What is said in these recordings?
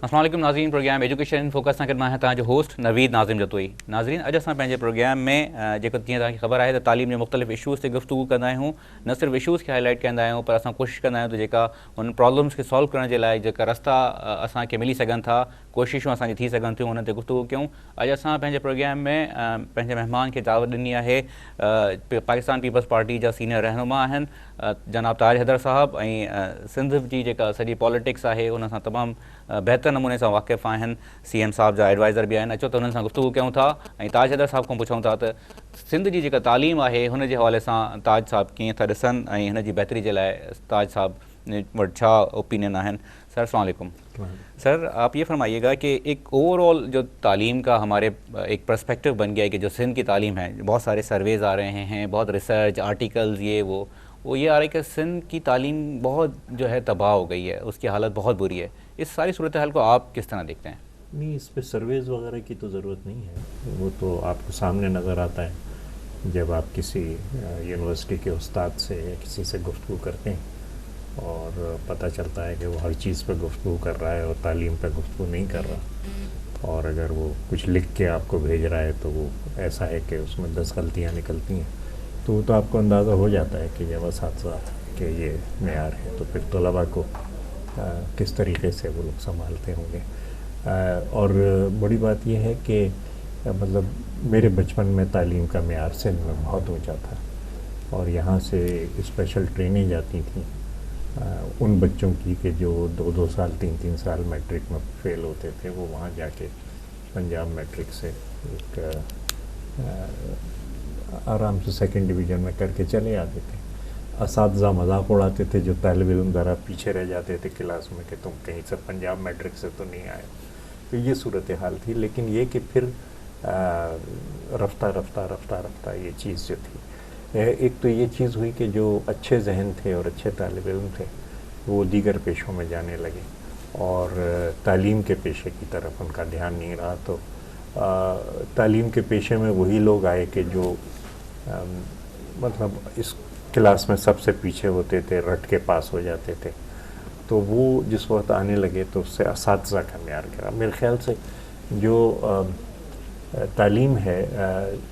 السلام علیکم ناظرین، پروگرام ایجوکیشن ان فوکس सां गॾु मां तव्हांजो होस्ट नवीद नाज़िम जतोई। नाज़रीन, अॼु असां पंहिंजे प्रोग्राम में जेको जीअं तव्हांखे ख़बर आहे त तालीम जे मुख़्तलिफ़ इशूज़ ते गुफ़्तगू कंदा आहियूं। न सिर्फ़ु इशूज़ खे हाईलाइट कंदा आहियूं, पर असां कोशिशि कंदा आहियूं त जेका उन प्रॉब्लम्स खे सॉल्व करण जे लाइ जेका रस्ता असांखे मिली सघनि था, कोशिशूं असांजी थी सघनि थियूं, उन ते गुफ़्तगू कयूं। अॼु असां पंहिंजे प्रोग्राम में पंहिंजे महिमान खे दावत ॾिनी आहे। पाकिस्तान पीपल्स पार्टी जा सीनियर रहनुमा आहिनि जनाब ताज हैदर साहब, ऐं सिंध जी जेका सॼी पॉलिटिक्स आहे उन सां तमामु बहितर नमूने सां वाक़िफ़ आहिनि। CM साहब जा एडवाइज़र बि आहिनि। अचो त उन्हनि सां गुफ़्तगू कयूं था ऐं ताज हैदर साहब खां पुछूं था त सिंध जी जेका तालीम आहे हुन जे हवाले सां ताज साहब कीअं था ॾिसनि ऐं हिन जी बहितरी जे लाइ ताज साहब वटि छा ओपिनियन आहिनि। सर अस्सलाम वालेकुम। सर, आप ये फरमाइएगा कि एक ओवरऑल जो तालीम का हमारे एक पर्सपेक्टिव बन गया है कि जो सिंध की तालीम है, बहुत सारे सर्वेज़ आ रहे हैं, बहुत रिसर्च आर्टिकल्स ये वो ये आ रहा है कि सिंध की तालीम बहुत जो है तबाह हो गई है, उसकी हालत बहुत बुरी है। इस सारी सूरत हाल को आप किस तरह देखते हैं? नहीं, इस पे सर्वेज़ वगैरह की तो ज़रूरत नहीं है, वो तो आपको सामने नज़र आता है जब आप किसी यूनिवर्सिटी के उस्ताद से या किसी से गुफ्तगू करते हैं और पता चलता है कि वो हर चीज़ पे गुफ्तगू कर रहा है और तालीम पे गुफ्तगू नहीं कर रहा। और अगर वो कुछ लिख के आपको भेज रहा है तो वो ऐसा है कि उसमें 10 गलतियाँ निकलती हैं, तो आपको अंदाज़ा हो जाता है कि जब असातिज़ा के ये मेयार है तो फिर तलबा को किस तरीके से वो लोग संभालते होंगे। और बड़ी बात यह है कि मतलब मेरे बचपन में तालीम का मेयार सिंध में बहुत ऊंचा था और यहाँ से स्पेशल ट्रेनें जाती थी उन बच्चों की कि जो 2-2 साल 3-3 साल मैट्रिक में फ़ेल होते थे, वो वहाँ जाके पंजाब मैट्रिक से एक आराम से सेकंड डिवीज़न में करके चले आते थे। असातिज़ा मजाक उड़ाते थे जो तालिब इल्म ज़रा पीछे रह जाते थे क्लास में कि तुम कहीं से पंजाब मैट्रिक से तो नहीं आए। तो ये सूरत हाल थी। लेकिन ये कि फिर रफ्ता ये चीज़ जो थी, एक तो ये चीज़ हुई कि जो अच्छे जहन थे और अच्छे तालिब इल्म थे वो दीगर पेशों में जाने लगे और तालीम के पेशे की तरफ उनका ध्यान नहीं रहा। तो तालीम के पेशे में वही लोग आए कि जो मतलब इस क्लास में सबसे पीछे होते थे, रट के पास हो जाते थे। तो वो जिस वक्त आने लगे तो उससे असातिज़ा का मेयार गिरा। मेरे ख़्याल से जो तालीम है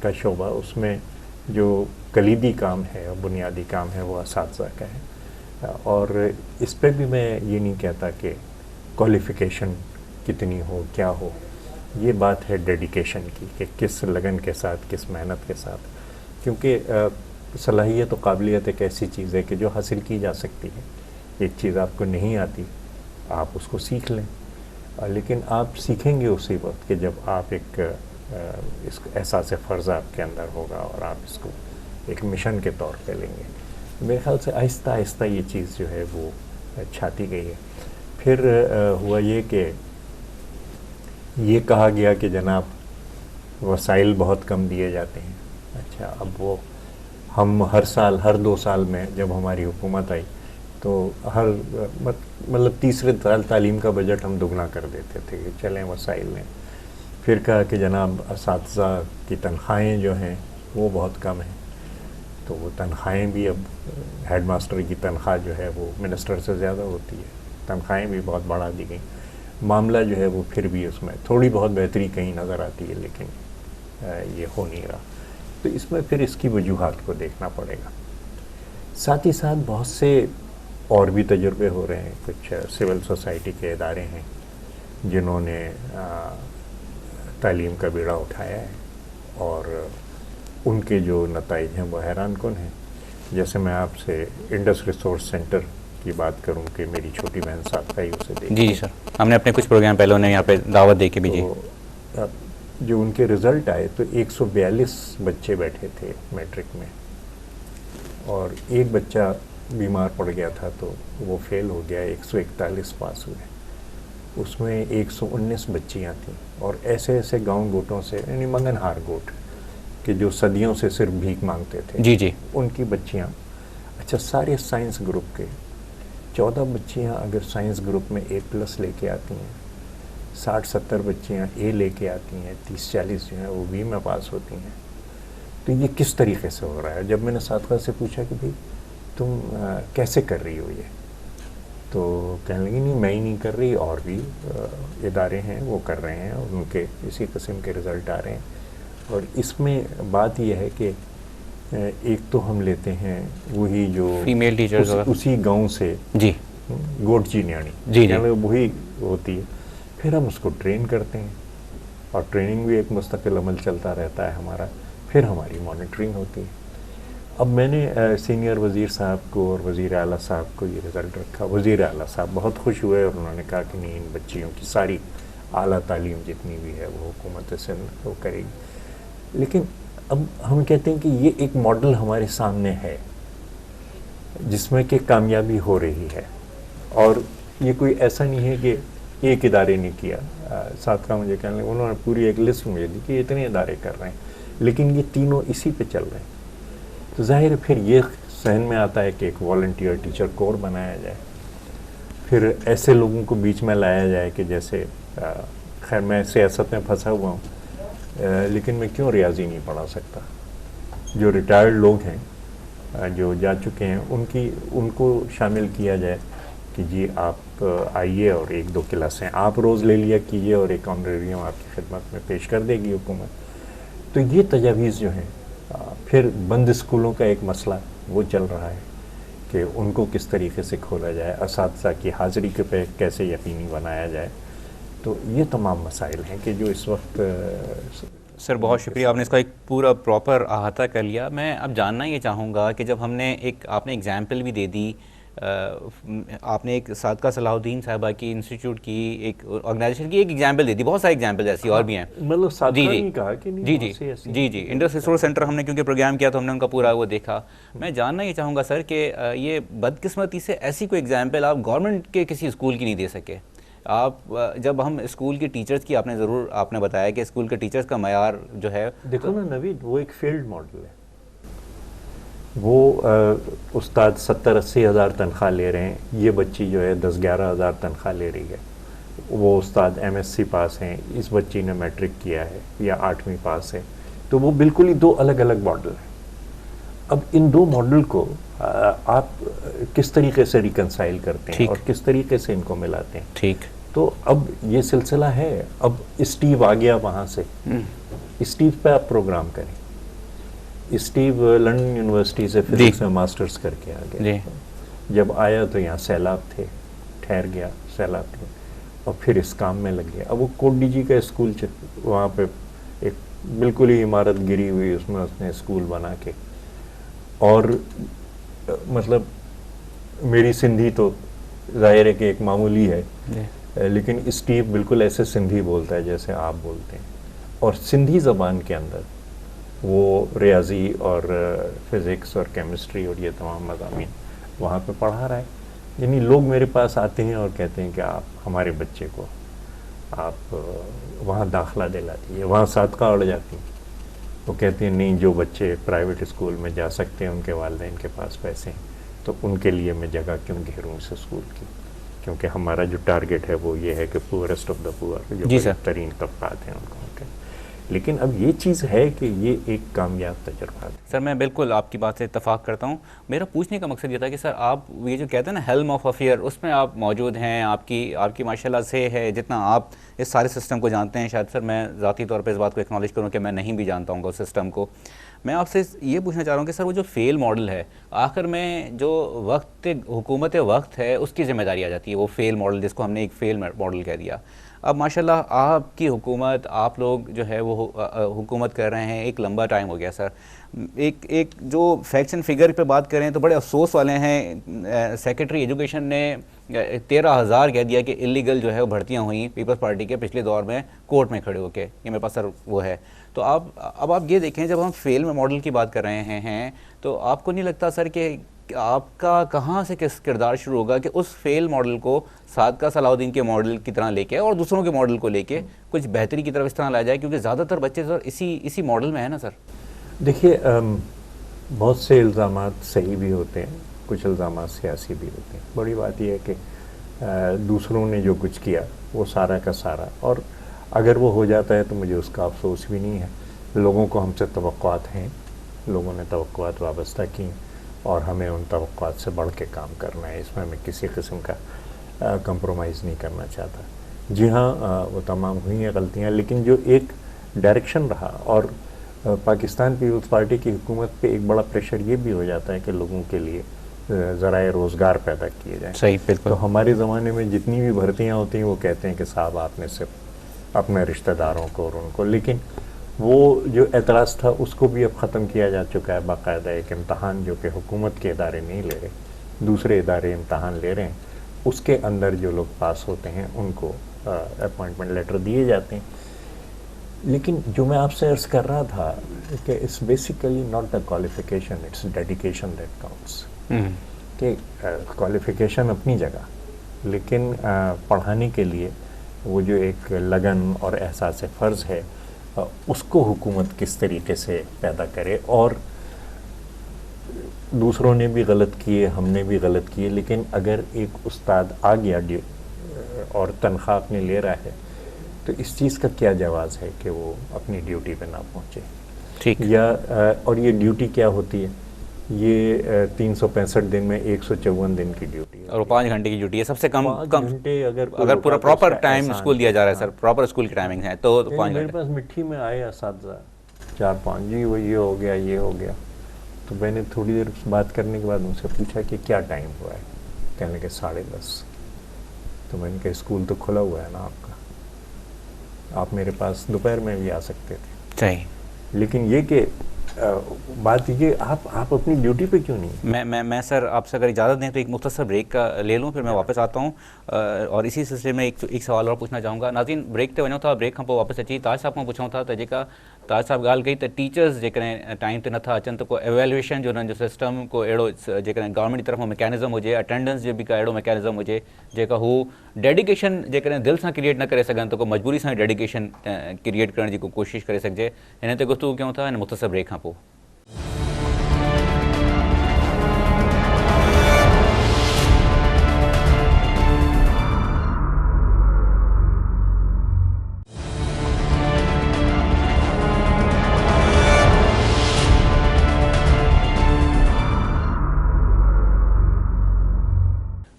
का शोबा, उसमें जो कलीदी काम है और बुनियादी काम है वो असातिज़ा का है। और इस पे भी मैं ये नहीं कहता कि क्वालिफ़िकेशन कितनी हो क्या हो, ये बात है डेडिकेशन की कि किस लगन के साथ, किस मेहनत के साथ। क्योंकि सलाहियत और काबिलियत एक ऐसी चीज़ है कि जो हासिल की जा सकती है। एक चीज़ आपको नहीं आती, आप उसको सीख लें, लेकिन आप सीखेंगे उसी वक्त कि जब आप एक इस एहसास फ़र्ज़ आपके अंदर होगा और आप इसको एक मिशन के तौर पे लेंगे। मेरे ख़्याल से आहिस्ता आहिस्ता ये चीज़ जो है वो छाती गई है। फिर हुआ ये कि ये कहा गया कि जनाब वसाइल बहुत कम दिए जाते हैं। अच्छा, अब वो हम हर साल, हर 2 साल में जब हमारी हुकूमत आई तो हर मतलब तीसरे साल तालीम का बजट हम दुगना कर देते थे कि चलें वसाइल लें। फिर कहा कि जनाब असातिज़ा की तनख्वाहें जो हैं वो बहुत कम हैं, तो वो तनख्वाहें भी अब हेड मास्टर की तनख्वाह जो है वो मिनिस्टर से ज़्यादा होती है, तनख्वाहें भी बहुत बढ़ा दी गई। मामला जो है वो फिर भी उसमें थोड़ी बहुत बेहतरी कहीं नज़र आती है, लेकिन ये हो नहीं रहा। तो इसमें फिर इसकी वजूहात को देखना पड़ेगा। साथ ही साथ बहुत से और भी तजुर्बे हो रहे हैं। कुछ सिविल सोसाइटी के इदारे हैं जिन्होंने तालीम का बीड़ा उठाया है और उनके जो नताइज हैं वो हैरान कुन हैं। जैसे मैं आपसे इंडस रिसोर्स सेंटर की बात करूं कि मेरी छोटी बहन साथ ही उसे देखी। जी सर, हमने अपने कुछ प्रोग्राम पहले उन्हें यहाँ पे दावत दे के भी। तो जो उनके रिज़ल्ट आए तो 142 बच्चे बैठे थे मैट्रिक में और एक बच्चा बीमार पड़ गया था तो वो फेल हो गया, 141 पास हुए। उसमें 119 बच्चियाँ थीं और ऐसे ऐसे गांव गोटों से, यानी मंगनहार गोट कि जो सदियों से सिर्फ भीख मांगते थे, जी, उनकी बच्चियाँ। अच्छा, सारे साइंस ग्रुप के 14 बच्चियाँ अगर साइंस ग्रुप में A+ लेके आती हैं, 60-70 बच्चियाँ A लेके आती हैं, 30-40 जो हैं वो B में पास होती हैं। तो ये किस तरीके से हो रहा है? जब मैंने साथी से पूछा कि भाई तुम कैसे कर रही हो ये, تو کہنے لگی نہیں میں ہی نہیں کر رہی، اور بھی ادارے ہیں وہ کر رہے ہیں اور ان کے اسی قسم کے رزلٹ آ رہے ہیں. اور اس میں بات یہ ہے کہ ایک تو ہم لیتے ہیں وہی جو فیمیل ٹیچرز اسی گاؤں سے جی گوٹ جی نیاڑی جی جی وہی ہوتی ہے، پھر ہم اس کو ٹرین کرتے ہیں اور ٹریننگ بھی ایک مستقل عمل چلتا رہتا ہے ہمارا، پھر ہماری مانیٹرنگ ہوتی ہے. اب میں نے سینئر وزیر صاحب کو اور وزیر اعلیٰ صاحب کو یہ رزلٹ رکھا. وزیر اعلیٰ صاحب بہت خوش ہوئے اور انہوں نے کہا کہ نہیں ان بچیوں کی ساری اعلیٰ تعلیم جتنی بھی ہے وہ حکومت سندھ وہ کرے گی. لیکن اب ہم کہتے ہیں کہ یہ ایک ماڈل ہمارے سامنے ہے جس میں کہ کامیابی ہو رہی ہے، اور یہ کوئی ایسا نہیں ہے کہ ایک ادارے نے کیا. ساتھ کا مجھے کہنے لگے انہوں نے پوری ایک لسٹ مجھے دی کہ اتنے ادارے کر رہے ہیں، لیکن یہ تینوں اسی پہ چل رہے ہیں. تو ظاہر ہے پھر یہ ذہن میں آتا ہے کہ ایک والنٹیئر ٹیچر کور بنایا جائے، پھر ایسے لوگوں کو بیچ میں لایا جائے کہ جیسے خیر میں سیاست میں پھنسا ہوا ہوں لیکن میں کیوں ریاضی نہیں پڑھا سکتا. جو ریٹائرڈ لوگ ہیں جو جا چکے ہیں ان کو شامل کیا جائے کہ جی آپ آئیے اور 1-2 کلاسیں آپ روز لے لیا کیجیے اور ایک آنریریم آپ کی خدمت میں پیش کر دے گی حکومت. تو یہ تجاویز جو ہیں، پھر بند اسکولوں کا ایک مسئلہ وہ چل رہا ہے کہ ان کو کس طریقے سے کھولا جائے، اساتذہ کی حاضری کے پہ کیسے یقینی بنایا جائے. تو یہ تمام مسائل ہیں کہ جو اس وقت سر بہت شکریہ، آپ نے اس کا ایک پورا پراپر احاطہ کر لیا. میں اب جاننا یہ چاہوں گا کہ جب ہم نے آپ نے ایگزامپل بھی دے دی، آپ نے ایک صادقہ صلاح الدین صاحبہ کی انسٹیٹیوٹ کی ایک آرگنائزیشن کی ایک ایگزامپل دے دی، بہت سارے ایگزامپل ایسی اور بھی ہیں. مطلب صادقہ نہیں کہا کہ جی جی جی جی انڈس ریسورس سینٹر ہم نے کیونکہ پروگرام کیا تو ہم نے ان کا پورا وہ دیکھا. میں جاننا یہ چاہوں گا سر کہ یہ بدقسمتی سے ایسی کوئی ایگزامپل آپ گورنمنٹ کے کسی اسکول کی نہیں دے سکے. آپ جب ہم اسکول کی ٹیچرز کی آپ نے بتایا کہ اسکول کے ٹیچرز کا معیار جو ہے، دیکھو نا نوید، وہ ایک فیلڈ ماڈل ہے. وہ استاد 70-80 ہزار تنخواہ لے رہے ہیں، یہ بچی جو ہے 10-11 ہزار تنخواہ لے رہی ہے. وہ استاد MSc پاس ہیں، اس بچی نے میٹرک کیا ہے یا 8ویں پاس ہے. تو وہ بالکل ہی 2 الگ الگ ماڈل ہیں. اب ان 2 ماڈل کو آپ کس طریقے سے ریکنسائل کرتے ہیں اور کس طریقے سے ان کو ملاتے ہیں. ٹھیک. تو اب یہ سلسلہ ہے. اب اسٹیو آ گیا وہاں سے، اسٹیو پہ آپ پروگرام کریں. اسٹیو لنڈن یونیورسٹی سے فزکس میں ماسٹرز کر کے آ گیا. جب آیا تو یہاں سیلاب تھے، ٹھہر گیا، سیلاب تھے اور پھر اس کام میں لگ گیا. اب وہ کوٹ ڈی جی کا اسکول وہاں پہ ایک بالکل ہی عمارت گری ہوئی، اس میں اس نے اسکول بنا کے، اور مطلب میری سندھی تو ظاہر ہے کہ ایک معمولی ہے، لیکن اسٹیو بالکل ایسے سندھی بولتا ہے جیسے آپ بولتے ہیں، اور سندھی زبان کے اندر وہ ریاضی اور فزکس اور کیمسٹری اور یہ تمام مضامین وہاں پہ پڑھا رہا ہے. یعنی لوگ میرے پاس آتے ہیں اور کہتے ہیں کہ آپ ہمارے بچے کو آپ وہاں داخلہ دلا دیجیے. وہاں صادقہ اڑ جاتی ہیں. وہ کہتے ہیں نہیں، جو بچے پرائیویٹ اسکول میں جا سکتے ہیں ان کے والدین کے پاس پیسے ہیں تو ان کے لیے میں جگہ کیوں گھیروں اس اسکول کی، کیونکہ ہمارا جو ٹارگیٹ ہے وہ یہ ہے کہ پورسٹ آف دا پور، جو بہترین طبقات ہیں ان کو. لیکن اب یہ چیز ہے کہ یہ ایک کامیاب تجربہ ہے. سر میں بالکل آپ کی بات سے اتفاق کرتا ہوں. میرا پوچھنے کا مقصد یہ تھا کہ سر آپ یہ جو کہتے ہیں نا ہیلم آف افیئر، اس میں آپ موجود ہیں، آپ کی ماشاءاللہ سے ہے، جتنا آپ اس سارے سسٹم کو جانتے ہیں. شاید سر میں ذاتی طور پہ اس بات کو ایکنالج کروں کہ میں نہیں بھی جانتا ہوں گا اس سسٹم کو. میں آپ سے یہ پوچھنا چاہ رہا ہوں کہ سر وہ جو فیل ماڈل ہے، آخر میں جو حکومت وقت ہے اس کی ذمہ داری آ جاتی ہے، وہ فیل ماڈل جس کو ہم نے ایک فیل ماڈل کہہ دیا. اب ماشاءاللہ آپ کی حکومت، آپ لوگ جو ہے وہ حکومت کر رہے ہیں ایک لمبا ٹائم ہو گیا سر. ایک جو فیکٹس اینڈ فگر پہ بات کریں تو بڑے افسوس والے ہیں. سیکرٹری ایجوکیشن نے 13,000 کہہ دیا کہ اللیگل جو ہے وہ بھرتیاں ہوئیں پیپلز پارٹی کے پچھلے دور میں کورٹ میں کھڑے ہو کے. یہ میرے پاس سر وہ ہے. تو اب آپ یہ دیکھیں، جب ہم فیل میں ماڈل کی بات کر رہے ہیں تو آپ کو نہیں لگتا سر کہ آپ کا کہاں سے کس کردار شروع ہوگا کہ اس فیل ماڈل کو صادقہ صلاح الدین کے ماڈل کی طرح لے کے اور دوسروں کے ماڈل کو لے کے کچھ بہتری کی طرف اس طرح لایا جائے، کیونکہ زیادہ تر بچے سر اسی ماڈل میں ہیں نا سر. دیکھیے بہت سے الزامات صحیح بھی ہوتے ہیں، کچھ الزامات سیاسی بھی ہوتے ہیں. بڑی بات یہ ہے کہ دوسروں نے جو کچھ کیا وہ سارا کا سارا، اور اگر وہ ہو جاتا ہے تو مجھے اس کا افسوس بھی نہیں ہے. لوگوں کو ہم سے توقعات ہیں، لوگوں نے توقعات وابستہ کی، اور ہمیں ان توقعات سے بڑھ کے کام کرنا ہے. اس میں میں کسی قسم کا کمپرومائز نہیں کرنا چاہتا. جی ہاں وہ تمام ہوئی ہیں غلطیاں, لیکن جو ایک ڈائریکشن رہا, اور پاکستان پیپلز پارٹی کی حکومت پہ ایک بڑا پریشر یہ بھی ہو جاتا ہے کہ لوگوں کے لیے ذرائع روزگار پیدا کیے جائیں. صحیح, بالکل. تو ہمارے زمانے میں جتنی بھی بھرتیاں ہوتی ہیں وہ کہتے ہیں کہ صاحب آپ نے صرف اپنے رشتہ داروں کو اور ان کو, لیکن وہ جو اعتراض تھا اس کو بھی اب ختم کیا جا چکا ہے. باقاعدہ ایک امتحان جو کہ حکومت کے ادارے نہیں لے رہے, دوسرے ادارے امتحان لے رہے ہیں, اس کے اندر جو لوگ پاس ہوتے ہیں ان کو اپوائنٹمنٹ لیٹر دیے جاتے ہیں. لیکن جو میں آپ سے عرض کر رہا تھا کہ it's basically not the qualification, it's dedication that counts. کہ کوالیفیکیشن اپنی جگہ, لیکن پڑھانے کے لیے وہ جو ایک لگن اور احساس فرض ہے اس کو حکومت کس طریقے سے پیدا کرے. اور دوسروں نے بھی غلط کیے, ہم نے بھی غلط کیے, لیکن اگر ایک استاد آ گیا اور تنخواہ اپنی لے رہا ہے تو اس چیز کا کیا جواز ہے کہ وہ اپنی ڈیوٹی پہ نہ پہنچے. ٹھیک. یا اور یہ ڈیوٹی کیا ہوتی ہے, یہ 365 دن میں 154 دن کی ڈیوٹی ہے, اور 5 گھنٹے کی ڈیوٹی ہے سب سے کم. 5 گھنٹے اگر پورا پراپر ٹائم اسکول دیا جا رہا ہے سر, پراپر اسکول کے ٹائمنگ ہے تو 5 میرے گھنٹے. پاس مٹھی میں آئے اساتذہ 4-5, جی وہ یہ ہو گیا یہ ہو گیا. تو میں نے تھوڑی دیر بات کرنے کے بعد ان سے پوچھا کہ کیا ٹائم ہوا ہے, کہنے کہ 10:30. تو میں نے کہا اسکول تو کھلا ہوا ہے نا آپ کا, آپ میرے پاس دوپہر میں بھی آ سکتے تھے. صحیح. لیکن یہ کہ بات یہ آپ اپنی ڈیوٹی پہ کیوں نہیں؟ میں سر آپ سے اگر اجازت دیں تو ایک مختصر بریک کا لے لوں, پھر میں واپس آتا ہوں. اور اسی سلسلے میں ایک سوال اور پوچھنا چاہوں گا. ناظرین ബ്രേക്ക് ते वञूं था, ब्रेक खां पोइ वापसि अची ताज साहब खां पुछूं था त जेका ताज साहब ॻाल्हि कई त टीचर्स जेकॾहिं टाइम ते नथा अचनि त को एवेल्यूएशन जो उन्हनि जो सिस्टम को अहिड़ो जेकॾहिं गवर्नमेंट जी तरफ़ां मैकेनिज़म हुजे, अटेंडेंस जो बि का अहिड़ो मैकेनिज़म हुजे जेका हू डेडिकेशन जेकॾहिं दिलि सां क्रिएट न करे सघनि त को मजबूरी सां डेडिकेशन क्रिएट करण जी को कोशिशि करे सघिजे. हिन ते गुफ़्तगू कयूं था हिन मुख़्तसर ब्रेक खां पोइ.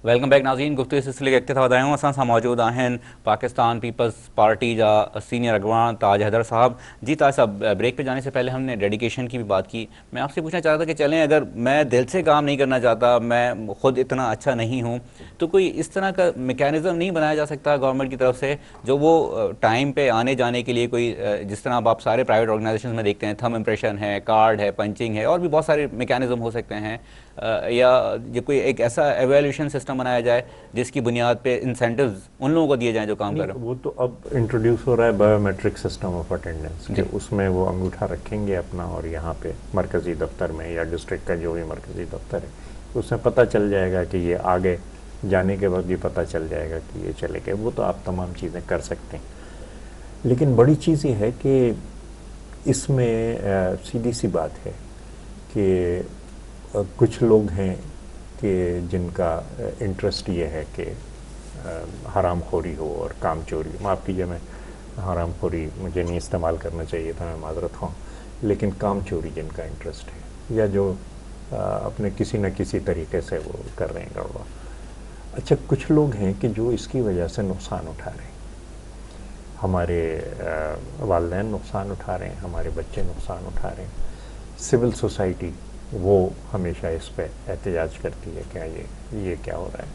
ویلکم بیک ناظرین. گفتگو سلسلے کے اختتام آیا ہوں. اساں سان موجود ہیں پاکستان پیپلز پارٹی جا سینئر اگوان تاج حیدر صاحب. جی تاج صاحب, بریک پہ جانے سے پہلے ہم نے ڈیڈیکیشن کی بھی بات کی. میں آپ سے پوچھنا چاہتا تھا کہ چلیں اگر میں دل سے کام نہیں کرنا چاہتا, میں خود اتنا اچھا نہیں ہوں, تو کوئی اس طرح کا میکینزم نہیں بنایا جا سکتا گورنمنٹ کی طرف سے جو وہ ٹائم پہ آنے جانے کے لیے کوئی, جس طرح آپ سارے پرائیویٹ آرگنائزیشن میں دیکھتے ہیں, تھم امپریشن ہے, کارڈ ہے, پنچنگ ہے, اور بھی بہت سارے میکینزم ہو سکتے ہیں, یا یہ کوئی ایک ایسا ایویلیوشن سسٹم بنایا جائے جس کی بنیاد پہ انسینٹیوز ان لوگوں کو دیے جائیں جو کام کر رہے ہیں. وہ تو اب انٹروڈیوس ہو رہا ہے biometric system of attendance, کہ اس میں وہ انگوٹھا رکھیں گے اپنا, اور یہاں پہ مرکزی دفتر میں یا ڈسٹرکٹ کا جو بھی مرکزی دفتر ہے اس میں پتہ چل جائے گا کہ یہ آگے جانے کے وقت بھی پتہ چل جائے گا کہ یہ چلے گئے. وہ تو آپ تمام چیزیں کر سکتے ہیں, لیکن بڑی چیز یہ ہے کہ اس میں سیدھی سی بات ہے کہ کچھ لوگ ہیں کہ جن کا انٹرسٹ یہ ہے کہ حرام خوری ہو اور کام چوری. معاف کیجیے, میں حرام خوری مجھے نہیں استعمال کرنا چاہیے تھا, میں معذرت ہوں, لیکن کام چوری جن کا انٹرسٹ ہے, یا جو اپنے کسی نہ کسی طریقے سے وہ کر رہے ہیں گڑبڑ. اچھا, کچھ لوگ ہیں کہ جو اس کی وجہ سے نقصان اٹھا رہے ہیں. ہمارے والدین نقصان اٹھا رہے ہیں, ہمارے بچے نقصان اٹھا رہے ہیں. سول سوسائٹی وہ ہمیشہ اس پہ احتجاج کرتی ہے کہ یہ کیا ہو رہا ہے.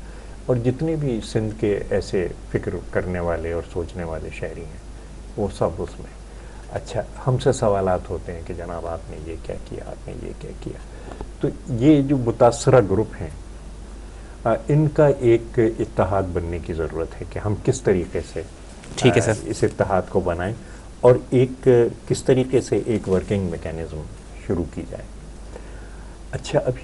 اور جتنے بھی سندھ کے ایسے فکر کرنے والے اور سوچنے والے شہری ہیں وہ سب اس میں. اچھا, ہم سے سوالات ہوتے ہیں کہ جناب آپ نے یہ کیا کیا, آپ نے یہ کیا کیا. تو یہ جو متاثرہ گروپ ہیں ان کا ایک اتحاد بننے کی ضرورت ہے کہ ہم کس طریقے سے ٹھیک ہے سر اس اتحاد کو بنائیں, اور ایک کس طریقے سے ایک ورکنگ میکینزم شروع کی جائے. اچھا, ابھی